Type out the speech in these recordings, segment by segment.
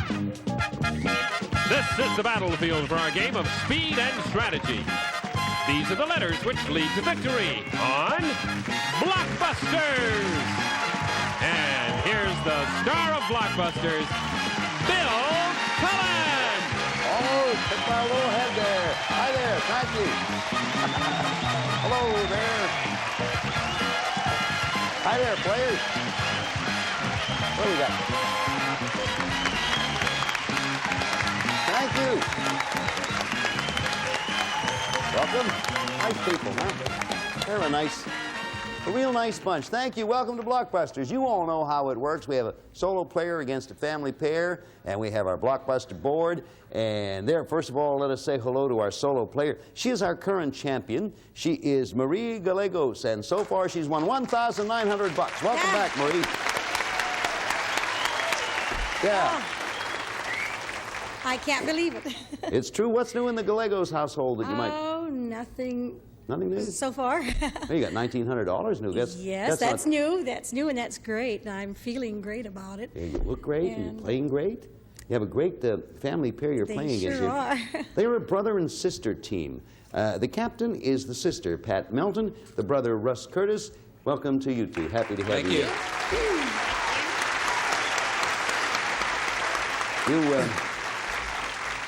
This is the battlefield for our game of speed and strategy. These are the letters which lead to victory on Blockbusters. And here's the star of Blockbusters, Bill Cullen. Oh, took my little head there. Hi there, thank you. Hello there. Hi there, players. What do we got? Thank you. Welcome. Nice people, huh? They're a real nice bunch. Thank you. Welcome to Blockbusters. You all know how it works. We have a solo player against a family pair, and we have our Blockbuster board. And there, first of all, let us say hello to our solo player. She is our current champion. She is Marie Gallegos, and so far she's won $1,900. Welcome back, Marie. Yeah. Oh, I can't believe it. It's true. What's new in the Gallegos household that you might... Oh, nothing. Nothing new? So far. Well, you got $1,900 new. Yes, that's new. That's new, and that's great. And I'm feeling great about it. Yeah, you look great, and you're playing great. You have a great family pair you're playing against. They sure are. They're a brother and sister team. The captain is the sister, Pat Melton. The brother, Russ Curtis. Welcome to you two. Happy to have you.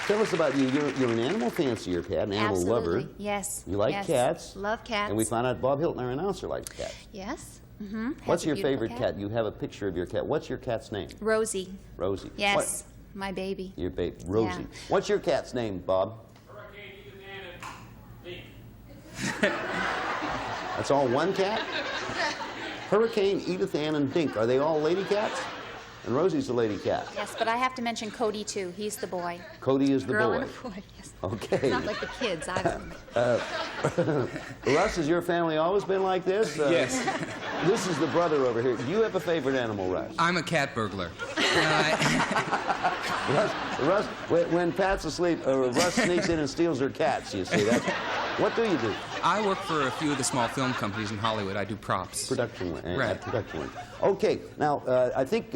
Tell us about you. You're an animal fancier, Pat, an animal lover. Yes. You like cats. Love cats. And we found out Bob Hilton, our announcer, likes cats. Yes. Mm-hmm. What's your favorite cat? You have a picture of your cat. What's your cat's name? Rosie. Rosie. Yes. My baby. Your baby, Rosie. Yeah. What's your cat's name, Bob? That's all one cat? Hurricane, Edith Ann, and Dink. Are they all lady cats? And Rosie's the lady cat. Yes, but I have to mention Cody, too. He's the boy. Cody is the Girl boy. and a boy, yes. Okay. Not like the kids, either. Russ, has your family always been like this? Yes. This is the brother over here. Do you have a favorite animal, Russ? I'm a cat burglar. Russ, when Pat's asleep, Russ sneaks in and steals her cats, you see. What do you do? I work for a few of the small film companies in Hollywood. I do props. Production. Right. Production. Okay, now, I think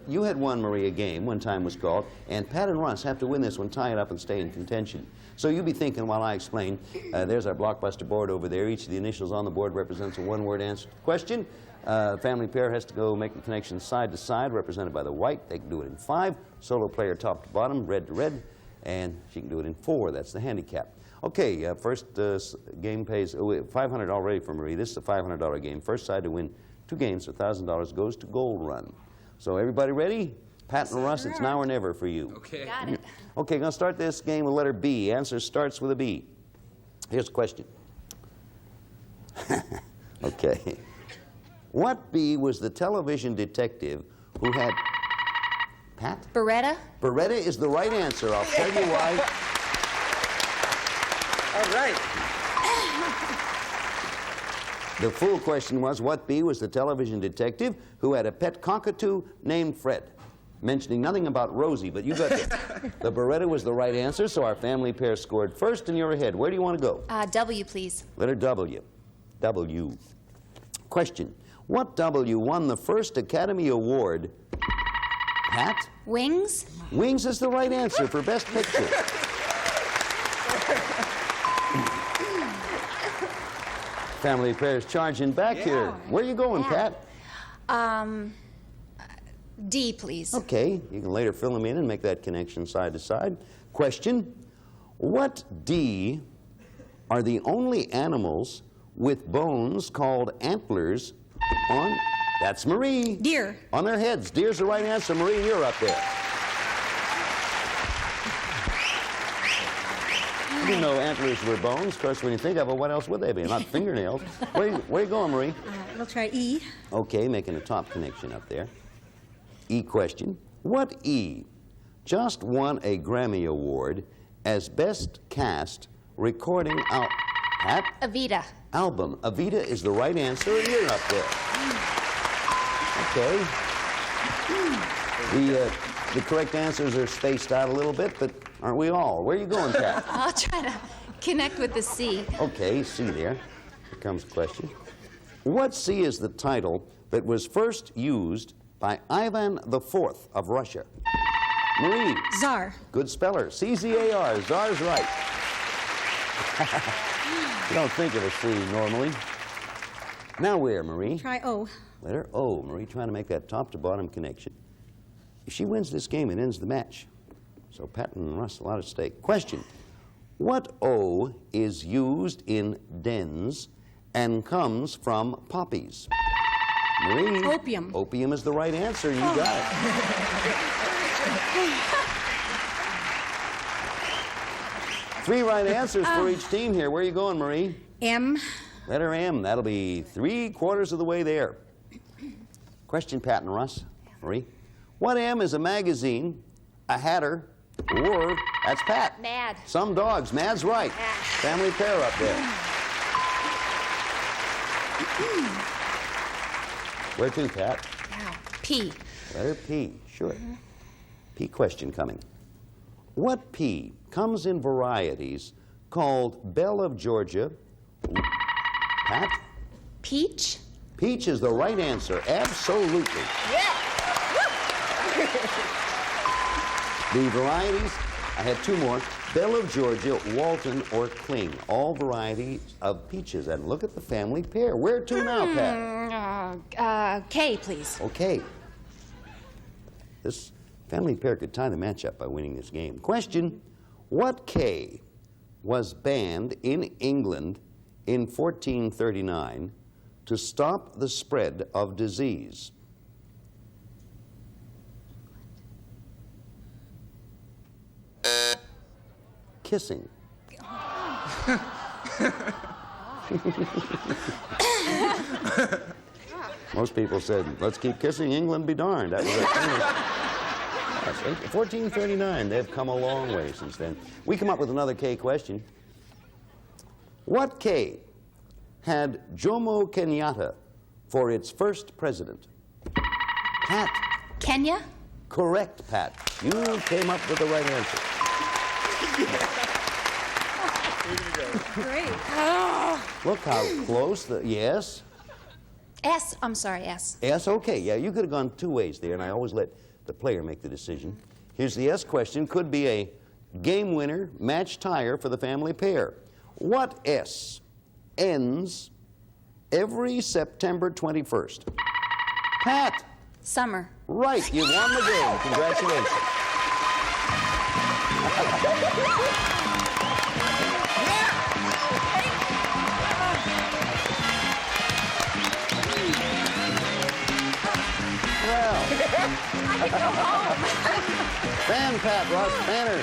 you had won, Marie, a game, one time was called, and Pat and Russ have to win this one, tie it up, and stay in contention. So you'll be thinking while I explain, there's our Blockbuster board over there. Each of the initials on the board represents a one-word answer to the question. Family pair has to go make the connection side to side, represented by the white. They can do it in 5. Solo player top to bottom, red to red, and she can do it in 4. That's the handicap. Okay, first game pays $500 already for Marie. This is a $500 game. First side to win 2 games, $1,000 goes to Gold Run. So everybody ready? Pat and Russ, it's now or never for you. Okay. Got it. Okay, going to start this game with letter B. Answer starts with a B. Here's the question. Okay. What B was the television detective who had... Pat? Beretta? Beretta is the right answer. I'll tell you why. All right. The full question was, what B was the television detective who had a pet cockatoo named Fred? Mentioning nothing about Rosie, but you got it. The Beretta was the right answer, so our family pair scored first, and you're ahead. Where do you want to go? W, please. Letter W. W. Question. What W won the first Academy Award? Pat? Wings? Wings is the right answer for Best Picture. Family pairs charging back here. Where are you going, Pat? D, please. Okay, you can later fill them in and make that connection side to side. Question. What D are the only animals with bones called antlers on... That's Marie. Deer. On their heads. Deer's the right answer. Marie, you're up there. You didn't know antlers were bones. Of course, when you think of it, what else would they be? Not fingernails. Where you going, Marie? We'll try E. Okay, making a top connection up there. E question. What E just won a Grammy Award as Best Cast Recording Evita. Album? Evita is the right answer, and you're up there. Okay. The correct answers are spaced out a little bit, but aren't we all? Where are you going, Pat? I'll try to connect with the C. Okay, C there. Here comes the question. What C is the title that was first used by Ivan IV of Russia? Marie. Czar. Good speller. C-Z-A-R. Czar's right. You don't think of a C normally. Now where, Marie? Try O. Letter O. Marie trying to make that top-to-bottom connection. If she wins this game, it ends the match. So Pat and Russ, a lot at stake. Question. What O is used in dens and comes from poppies? Marie. Opium. Opium is the right answer. You got it. Three right answers for each team here. Where are you going, Marie? M. Letter M. That'll be 3/4 of the way there. Question, Pat and Russ. Marie. What M is a magazine, a hatter, or, that's Pat. Mad. Some dogs. Mad's right. Family pair up there. Where to, Pat? Wow. P. Letter P. Sure. P question coming. What P comes in varieties called Belle of Georgia? Pat? Peach. Peach is the right answer. Absolutely. The varieties, I had two more. Belle of Georgia, Walton, or Kling. All varieties of peaches. And look at the family pair. Where to now, Pat? K, please. Okay. This family pair could tie the match up by winning this game. Question, what K was banned in England in 1439 to stop the spread of disease? Kissing. Most people said, let's keep kissing, England be darned. That was a famous. 1439, they've come a long way since then. We come up with another K question. What K had Jomo Kenyatta for its first president? Pat. Kenya. Correct, Pat. You came up with the right answer. Great. Look how close the, yes? S. I'm sorry, S. S, okay, yeah, you could have gone two ways there, and I always let the player make the decision. Here's the S question, could be a game winner, match tire for the family pair. What S ends every September 21st? Pat. Summer. Right, you won the game. Congratulations. Well. I can go home. Fan Pat, Russ, Banner.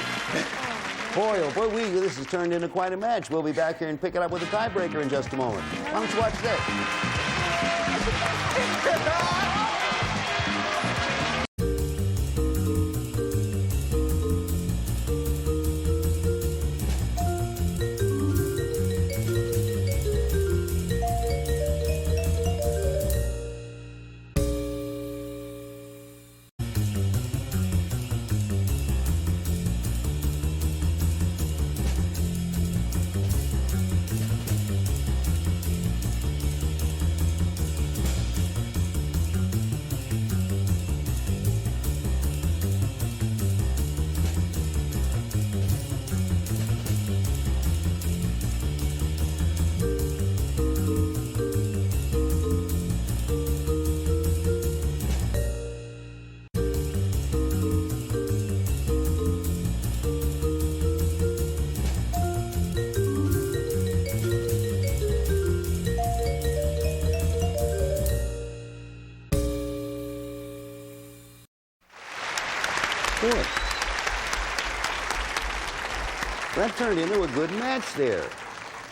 Boy, oh boy, this has turned into quite a match. We'll be back here and pick it up with a tiebreaker in just a moment. Why don't you watch this? Good. That turned into a good match there.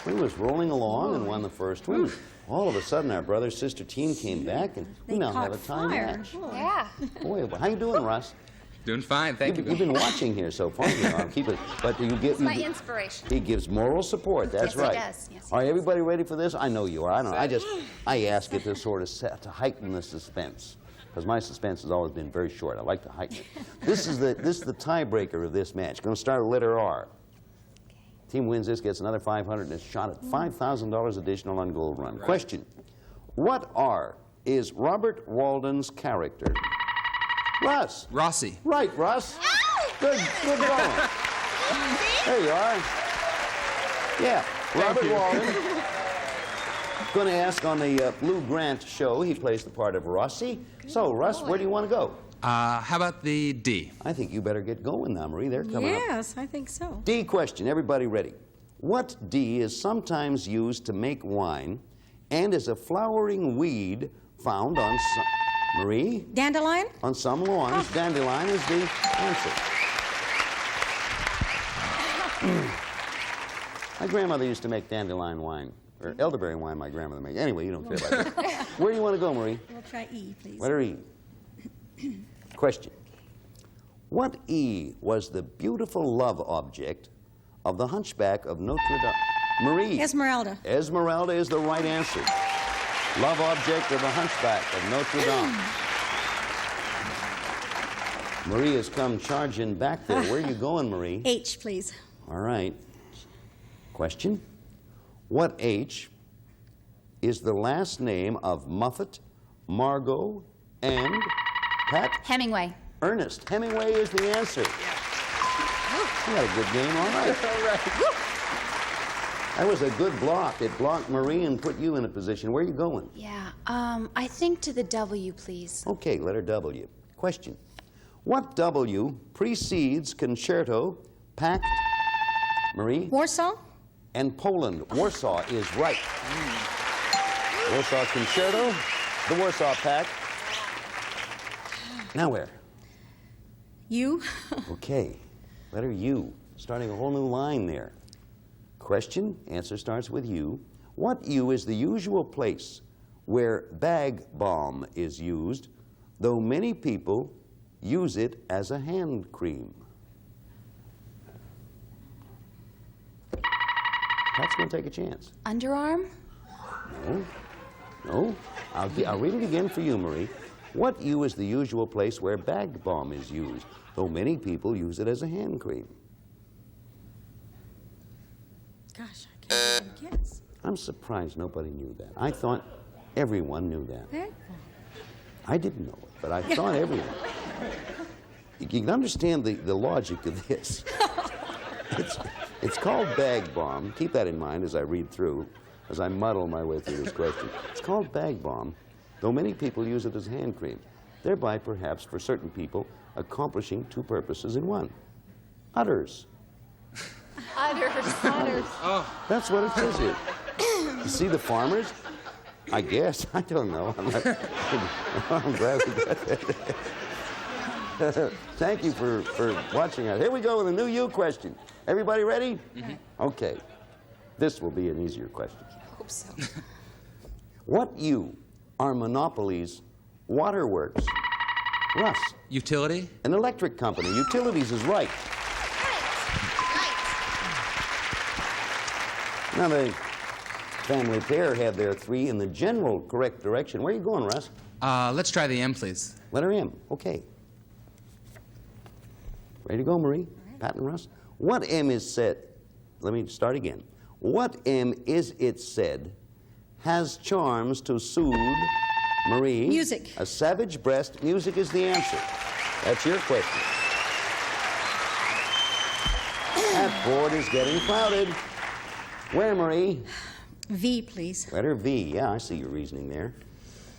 We was rolling along and won the first one. All of a sudden, our brother-sister team came back, and we now have a tie match. Yeah. Boy, how you doing, Russ? Doing fine, thank you. You've been watching here so far. You know, keep it, but you get. My inspiration. He gives moral support. That's Yes, he right. does. Yes, he All right, everybody ready for this? I know you are. I don't know. I ask it to sort of to heighten the suspense, because my suspense has always been very short. I like to heighten it. This is the tiebreaker of this match. Going to start with letter R. Team wins this, gets another 500, and is shot at $5,000 additional on Gold Run. Right. Question: what R is Robert Walden's character? Russ. Rossi. Right, Russ. Good going. There you are. Yeah, Robert Wallen. Going to ask on the Lou Grant show. He plays the part of Rossi. So, Russ, where do you want to go? How about the D? I think you better get going now, Marie. They're coming up. Yes, I think so. D question. Everybody ready? What D is sometimes used to make wine and is a flowering weed found on some... Marie? Dandelion? On some lawns. Dandelion is the answer. My grandmother used to make dandelion wine. Or elderberry wine, my grandmother made. Anyway, you don't care about that. Where do you want to go, Marie? We'll try E, please. Letter E. Question. What E was the beautiful love object of the Hunchback of Notre Dame? Marie. Esmeralda. Esmeralda is the right answer. Love object of the Hunchback of Notre Dame. Marie has come charging back there. Where are you going, Marie? H, please. All right. Question. What H is the last name of Muffet, Margot, and Pat? Hemingway. Ernest. Hemingway is the answer. You got a good game, all right. That was a good block. It blocked Marie and put you in a position. Where are you going? Yeah, I think to the W, please. Okay, letter W. Question. What W precedes concerto, pact, Marie? Warsaw? And Poland. Warsaw is right. Warsaw Concerto, the Warsaw Pact. Now where? U? Okay, letter U. Starting a whole new line there. Question, answer starts with U. What U is the usual place where bag balm is used, though many people use it as a hand cream? Pat's going to take a chance. Underarm? No. No. I'll read it again for you, Marie. What U is the usual place where bag balm is used, though many people use it as a hand cream? Gosh, I can't even guess. I'm surprised nobody knew that. I thought everyone knew that. Bag I didn't know it, but I thought everyone. You can understand the logic of this. It's called bag balm. Keep that in mind as I read through, as I muddle my way through this question. It's called bag balm, though many people use it as hand cream, thereby perhaps for certain people accomplishing two purposes in one. Udders. Udders. That's what it says here. You see the farmers? I guess. I don't know. I'm glad we got that. Thank you for watching us. Here we go with a new U question. Everybody ready? Mm-hmm. Okay. This will be an easier question. I hope so. What U are Monopoly's waterworks? Russ. Utility? An electric company. Utilities is right. Now, the family pair had their three in the general correct direction. Where are you going, Russ? Let's try the M, please. Letter M. Okay. Ready to go, Marie? Right. Pat and Russ? What M is said? Let me start again. What M is it said has charms to soothe, Marie? Music. A savage breast. Music is the answer. That's your question. That board is getting crowded. Where, Marie? V, please. Letter V. Yeah, I see your reasoning there.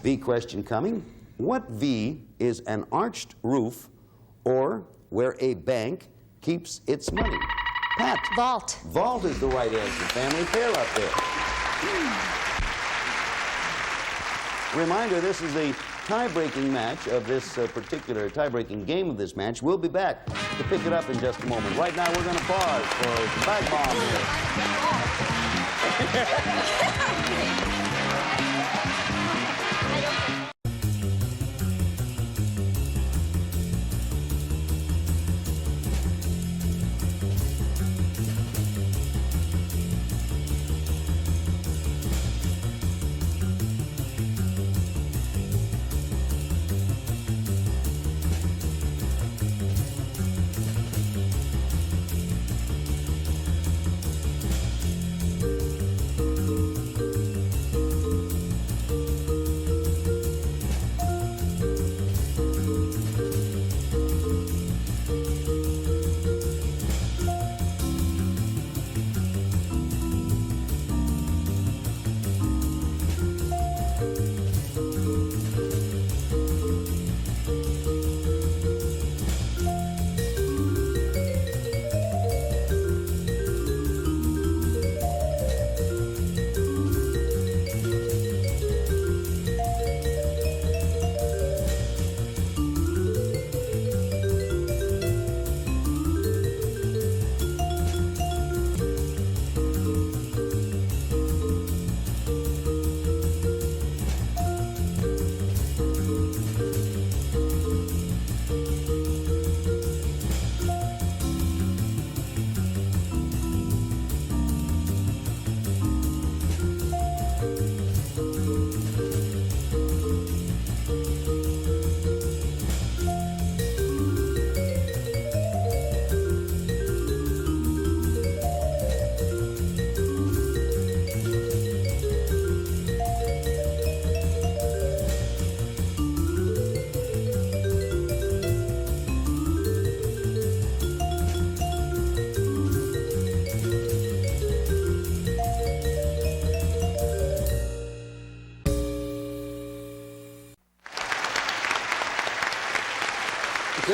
V question coming. What V is an arched roof or where a bank keeps its money? Pat. Vault. Vault is the right answer. Family pair up there. Reminder, this is the tie-breaking match of this particular tie-breaking game of this match. We'll be back to pick it up in just a moment. Right now, we're going to pause for bag bomb here.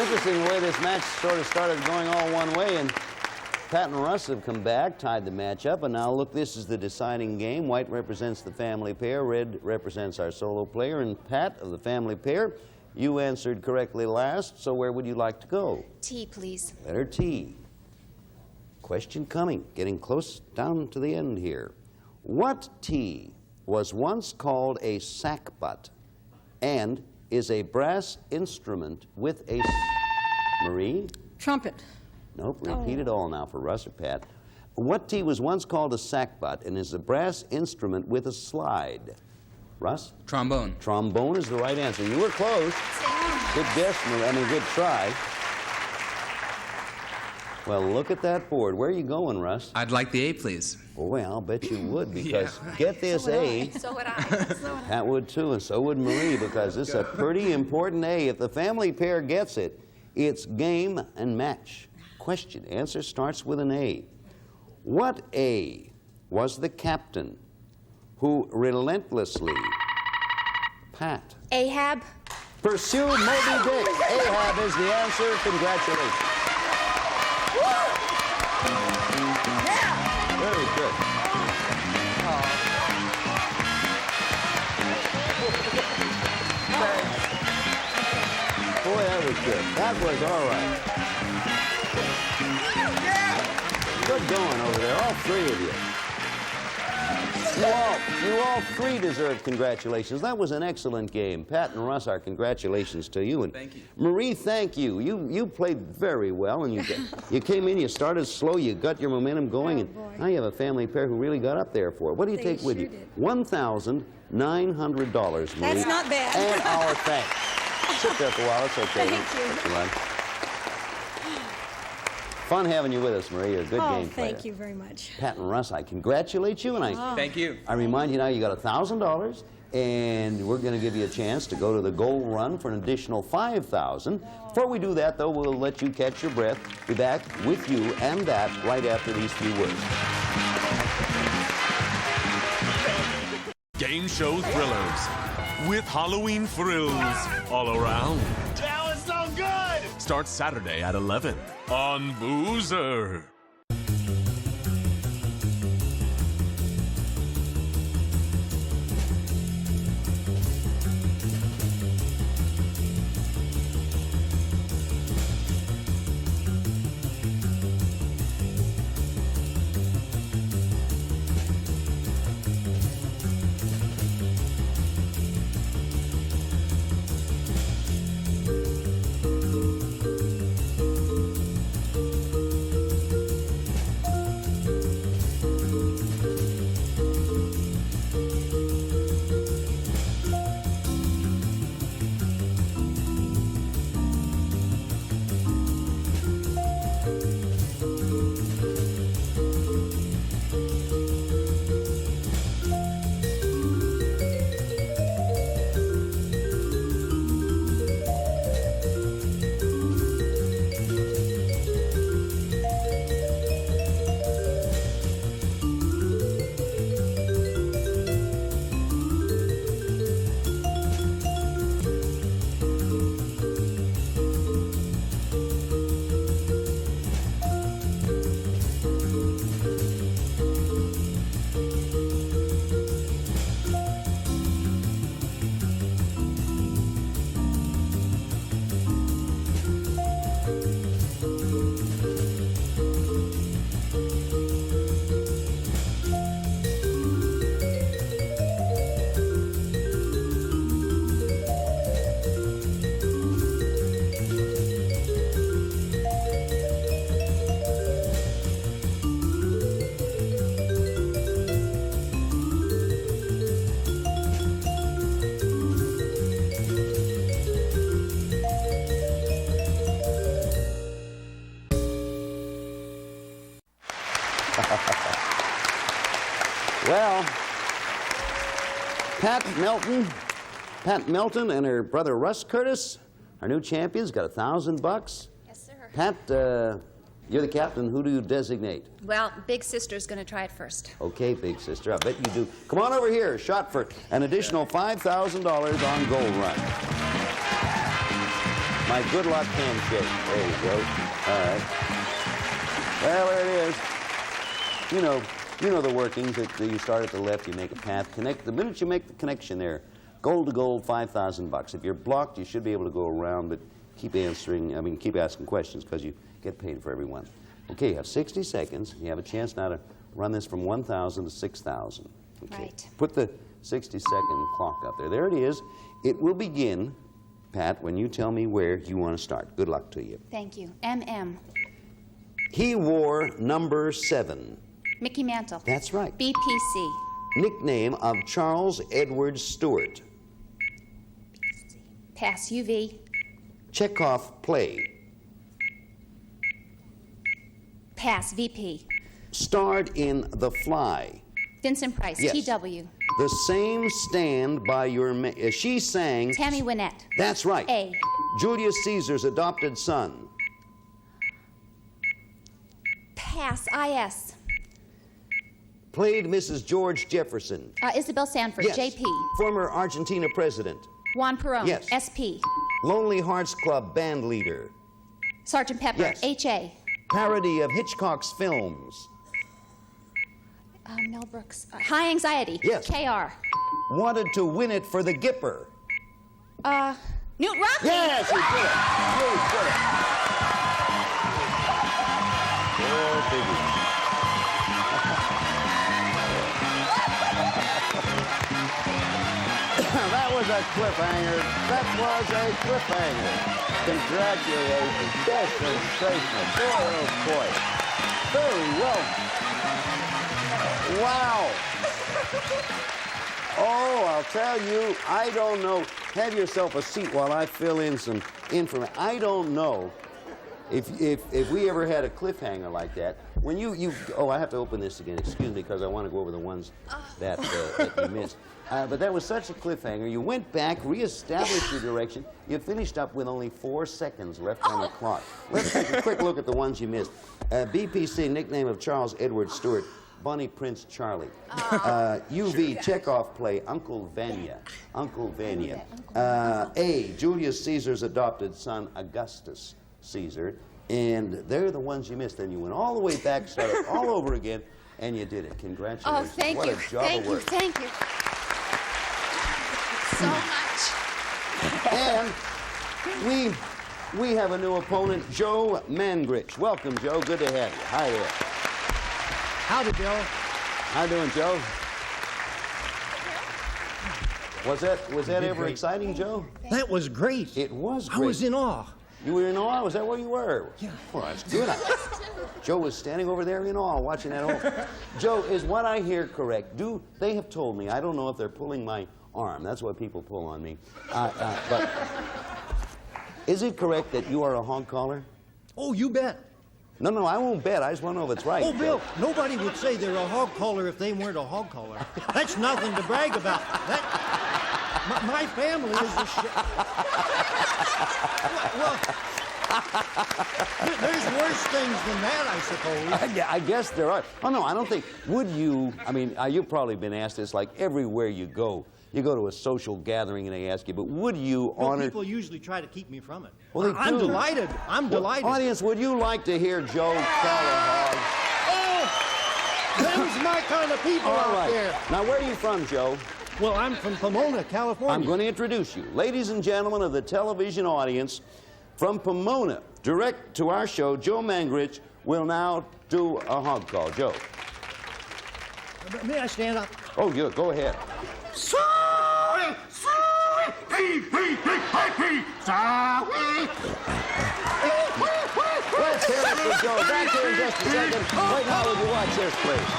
interesting the way this match sort of started going all one way, and Pat and Russ have come back, tied the match up, and now look, this is the deciding game. White represents the family pair, red represents our solo player, and Pat of the family pair, you answered correctly last, so where would you like to go? T, please. Letter T. Question coming, getting close down to the end here. What T was once called a sackbut and is a brass instrument with a... Marie? Trumpet. Nope, repeat it all now for Russ or Pat. What T was once called a sackbut and is a brass instrument with a slide? Russ? Trombone. Trombone is the right answer. You were close. Good guess, Marie. I mean, good try. Well, look at that board. Where are you going, Russ? I'd like the A, please. Well, I'll bet you would, because get this A. So would I. Pat would too, and so would Marie, because this is a pretty important A. If the family pair gets it, it's game and match. Question. Answer starts with an A. What A was the captain who relentlessly, Pat, Ahab. pursued Moby Dick? Ahab is the answer. Congratulations. Very good. Boy, that was good. That was all right. Good going over there, all three of you. You all three deserve congratulations. That was an excellent game. Pat and Russ, our congratulations to you. And thank you. Marie, thank you. You played very well, and you came in, you started slow, you got your momentum going, and now you have a family pair who really got up there for it. What do you take with you? $1,900, Marie. That's not bad. And our thanks. Sit there for a while, it's okay. Thank you. Fun having you with us, Marie. You're a good game player. Thank you very much. Pat and Russ, I congratulate you, and Thank you. I remind you now you got $1,000, and we're going to give you a chance to go to the gold run for an additional $5,000. Before we do that, though, we'll let you catch your breath. Be back with you and that right after these few words. Game show thrillers with Halloween thrills all around. That was so good! Starts Saturday at 11 on BUZZR. Well, Pat Melton and her brother Russ Curtis, our new champions, got $1,000. Yes, sir. Pat, you're the captain. Who do you designate? Well, Big Sister's going to try it first. Okay, big sister. I bet you do. Come on over here. Shot for an additional $5,000 on Gold Run. My good luck handshake. There you go. All right. Well, there it is. You know the workings. That you start at the left, you make a path. Connect. The minute you make the connection there, gold to gold, $5,000. If you're blocked, you should be able to go around, but keep asking questions because you get paid for every one. Okay, you have 60 seconds. You have a chance now to run this from 1,000 to 6,000. Okay. Right. Put the 60-second clock up there. There it is. It will begin, Pat, when you tell me where you want to start. Good luck to you. Thank you. MM. He wore number 7. Mickey Mantle. That's right. BPC. Nickname of Charles Edward Stewart. Pass. UV. Chekhov play. Pass. VP. Starred in The Fly. Vincent Price. Yes. TW. The same stand by your she sang. Tammy Wynette. That's right. A. Julius Caesar's adopted son. Pass. IS. Played Mrs. George Jefferson. Isabel Sanford. Yes. JP. Former Argentina president. Juan Perón. Yes. SP. Lonely Hearts Club band leader. Sergeant Pepper. Yes. HA. Parody of Hitchcock's films. Mel Brooks. High Anxiety. Yes. KR. Wanted to win it for the Gipper. Newt Rockney. Yes, you did it. You did it. Oh, baby. That was a cliffhanger. That was a cliffhanger. Congratulations. That's sensational. Boy, oh boy. Very well. Wow. Oh, I'll tell you, I don't know. Have yourself a seat while I fill in some information. I don't know if we ever had a cliffhanger like that. When oh, I have to open this again. Excuse me, because I want to go over the ones that you missed. But that was such a cliffhanger. You went back, reestablished your direction. You finished up with only 4 seconds left on the clock. Let's take a quick look at the ones you missed. BPC, nickname of Charles Edward Stewart. Bonnie Prince Charlie. UV, Chekhov play, Uncle Vanya. Uncle Vanya. A, Julius Caesar's adopted son, Augustus Caesar. And they're the ones you missed. Then you went all the way back, started all over again, and you did it. Congratulations. Oh, thank what you. A job of work. Thank you. So much. And we have a new opponent, Joe Mangrich. Welcome, Joe. Good to have you. Hi there. Howdy, Bill. How you doing, Joe? Was that ever exciting, Joe? That was great. It was great. I was in awe. You were in awe? Was that where you were? Yeah. Well, that's good. Joe was standing over there in awe watching that whole... Joe, is what I hear correct? They have told me, I don't know if they're pulling my arm. That's what people pull on me. But is it correct that you are a hog caller? Oh, you bet. No, I won't bet. I just want to know if it's right. Oh, Bill, nobody would say they're a hog caller if they weren't a hog caller. That's nothing to brag about. My family is a well, there's worse things than that, I suppose. I guess there are. Oh, no, I don't think... Would you... I mean, you've probably been asked this, like, everywhere you go. You go to a social gathering and they ask you, but would you honor... People usually try to keep me from it. Well, they I'm do. delighted. I'm delighted. Audience, would you like to hear Joe tell a hog? Oh! Them's my kind of people All out right. there. Now, where are you from, Joe? Well, I'm from Pomona, California. I'm going to introduce you. Ladies and gentlemen of the television audience, from Pomona, direct to our show, Joe Mangrich will now do a hog call. Joe. May I stand up? Oh, yeah, go ahead. Sorry, sorry, pee, pee, pee, pee, sorry. Let's hear it for Joe. Back here in just a second. Wait, now, would you watch this, please?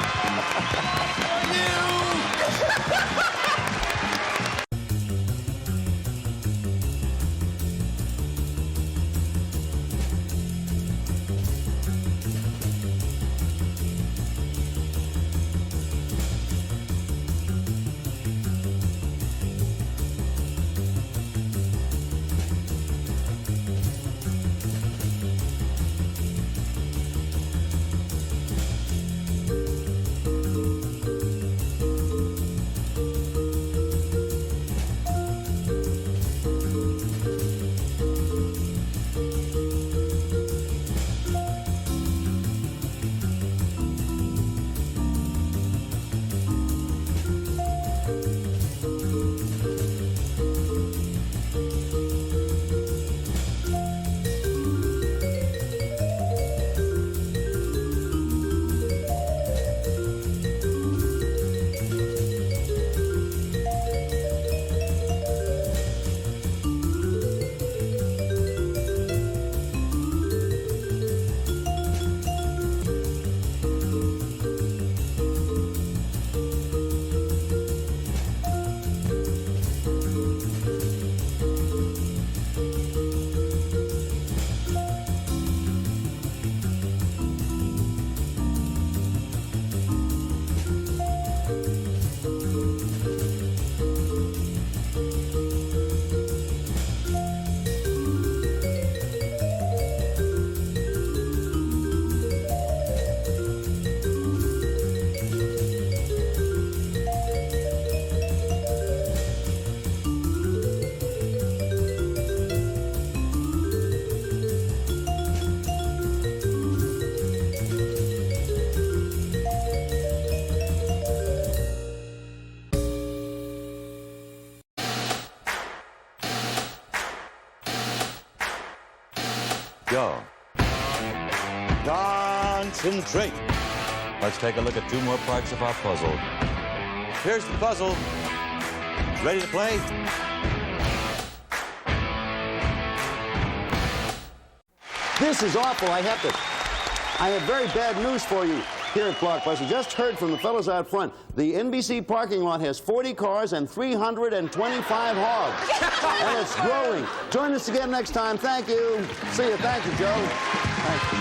go. Concentrate. Let's take a look at two more parts of our puzzle. Here's the puzzle. Ready to play? This is awful. I have very bad news for you here at Blockbuster. Just heard from the fellows out front. The NBC parking lot has 40 cars and 325 hogs. And it's growing. Join us again next time. Thank you. See you. Thank you, Joe. Thank you.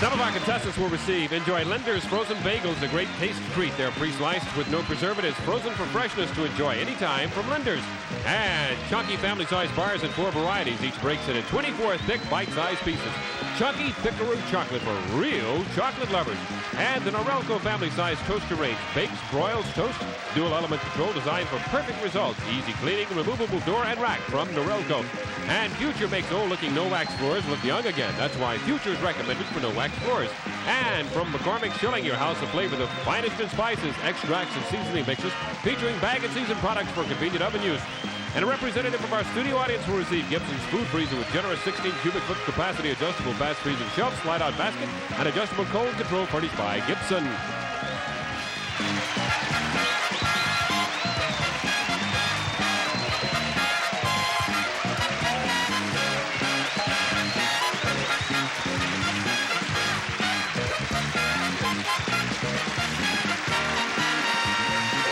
Some of our contestants will receive Enjoy Lender's Frozen Bagels, a great taste treat. They're pre-sliced with no preservatives, frozen for freshness to enjoy anytime from Lender's. And Chunky family-sized bars in 4 varieties. Each breaks into 24 thick, bite-sized pieces. Chunky Thickaroo chocolate for real chocolate lovers. And the Norelco family-sized toaster range. Bakes, broils, toast, dual element control designed for perfect results. Easy cleaning, removable door and rack from Norelco. And Future makes old-looking no-wax floors look young again. That's why Future is recommended for no-wax floors. And from McCormick Schilling, your house of flavor, the finest in spices, extracts, and seasoning mixes, featuring bag and seasoned products for convenient oven use. And a representative from our studio audience will receive Gibson's food freezer with generous 16 cubic foot capacity, adjustable fast freezing shelf, slide-out basket, and adjustable cold control furnished by Gibson.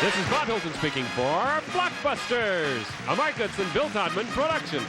This is Bob Hilton speaking for Blockbusters, a Mark Goodson, Bill Todman production.